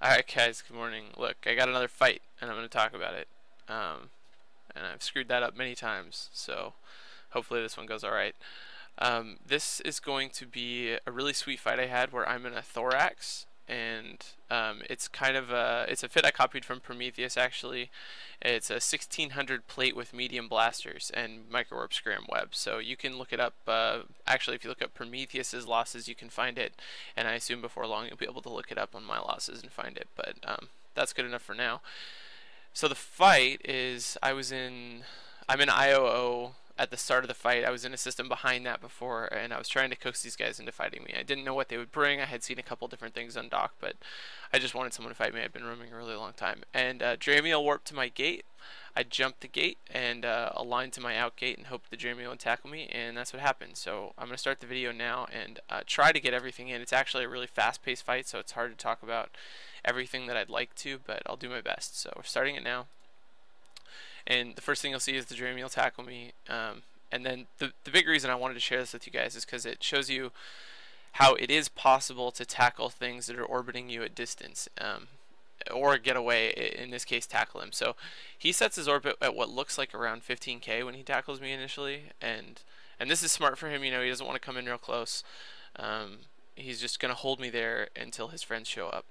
Alright guys, good morning. Look, I got another fight and I'm going to talk about it. And I've screwed that up many times, so hopefully this one goes alright. This is going to be a really sweet fight I had where I'm in a thorax, and it's kind of it's a fit I copied from Prometheus actually. It's a 1600 plate with medium blasters and microwarp scram web. So you can look it up. Actually, if you look up Prometheus's losses, you can find it, and I assume before long you'll be able to look it up on my losses and find it. But that's good enough for now. So the fight is I'm in IOO at the start of the fight. I was in a system behind that before, and I was trying to coax these guys into fighting me. I didn't know what they would bring. I had seen a couple different things on dock, but I just wanted someone to fight me. I'd been roaming a really long time. And Dramiel warped to my gate. I jumped the gate and aligned to my out gate and hoped the Dramiel would tackle me, and that's what happened. So I'm going to start the video now and try to get everything in. It's actually a really fast-paced fight, so it's hard to talk about everything that I'd like to, but I'll do my best. So we're starting it now. And the first thing you'll see is the Dramiel tackle me. And then the big reason I wanted to share this with you guys is because it shows you how it is possible to tackle things that are orbiting you at distance, or get away, in this case tackle him. So he sets his orbit at what looks like around 15k when he tackles me initially, and this is smart for him. You know, he doesn't want to come in real close. He's just going to hold me there until his friends show up.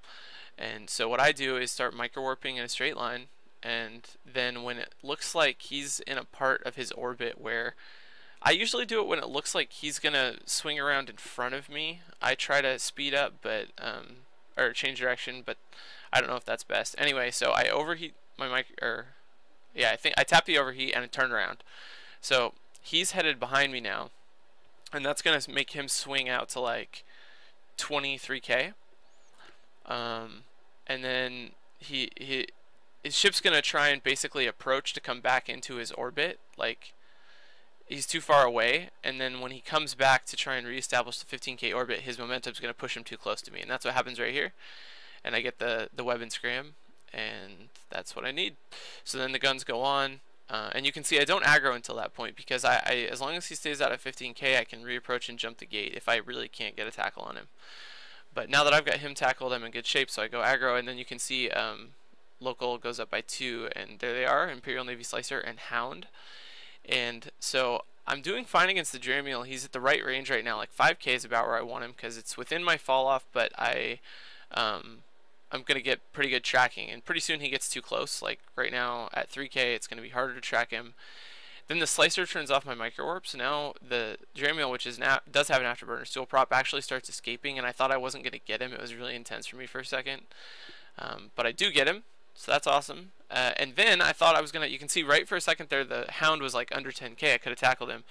And so what I do is start microwarping in a straight line, and then when it looks like he's in a part of his orbit where I usually do it when it looks like he's gonna swing around in front of me, I try to speed up, but or change direction, but I don't know if that's best. Anyway, so I overheat my mic, I think I tap the overheat and I turn around. So he's headed behind me now, and that's gonna make him swing out to like 23k, and then his ship's gonna try and basically approach to come back into his orbit. Like, he's too far away, and then when he comes back to try and reestablish the 15k orbit, his momentum's gonna push him too close to me, and that's what happens right here. And I get the web and scram, and that's what I need. So then the guns go on, and you can see I don't aggro until that point, because I as long as he stays out of 15k, I can reapproach and jump the gate if I really can't get a tackle on him. But now that I've got him tackled, I'm in good shape, so I go aggro, and then you can see local goes up by 2, and there they are, Imperial Navy Slicer and Hound. And so I'm doing fine against the Dramiel. He's at the right range right now. Like 5k is about where I want him, because it's within my fall off, but I'm gonna get pretty good tracking, and pretty soon he gets too close. Like right now at 3k, it's gonna be harder to track him. Then the Slicer turns off my microwarp, so now the Dramiel, which is does have an afterburner steel prop, actually starts escaping, and I thought I wasn't gonna get him. It was really intense for me for a second, but I do get him. So that's awesome. And then I thought I was gonna, you can see right for a second there, the Hound was like under 10k. I could have tackled him,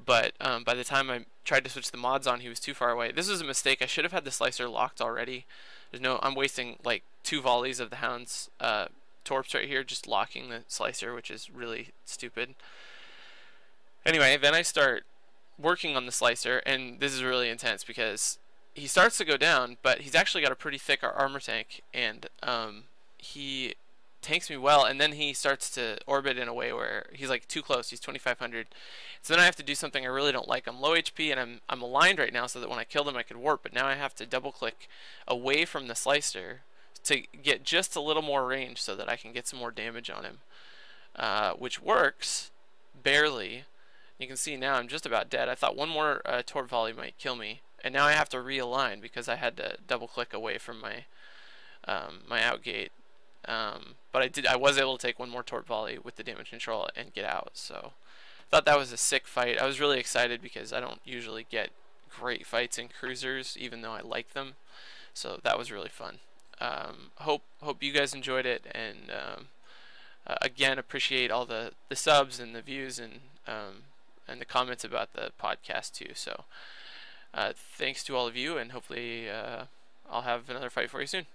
but by the time I tried to switch the mods on, he was too far away. This was a mistake. I should have had the Slicer locked already. I'm wasting like 2 volleys of the Hound's torps right here, just locking the Slicer, which is really stupid. Anyway, then I start working on the Slicer, and this is really intense because he starts to go down, but he's actually got a pretty thick armor tank, and he tanks me well, and then he starts to orbit in a way where he's like too close. He's 2500. So then I have to do something I really don't like. I'm low HP, and I'm aligned right now so that when I kill him I could warp, but now I have to double click away from the Slicer to get just a little more range so that I can get some more damage on him, which works barely. You can see now I'm just about dead. I thought one more torp volley might kill me, and now I have to realign because I had to double click away from my my out gate. But I was able to take one more torp volley with the damage control and get out. So I thought that was a sick fight. I was really excited because I don't usually get great fights in cruisers, even though I like them. So that was really fun. Hope you guys enjoyed it, and again, appreciate all the subs and the views and the comments about the podcast too. So thanks to all of you, and hopefully I'll have another fight for you soon.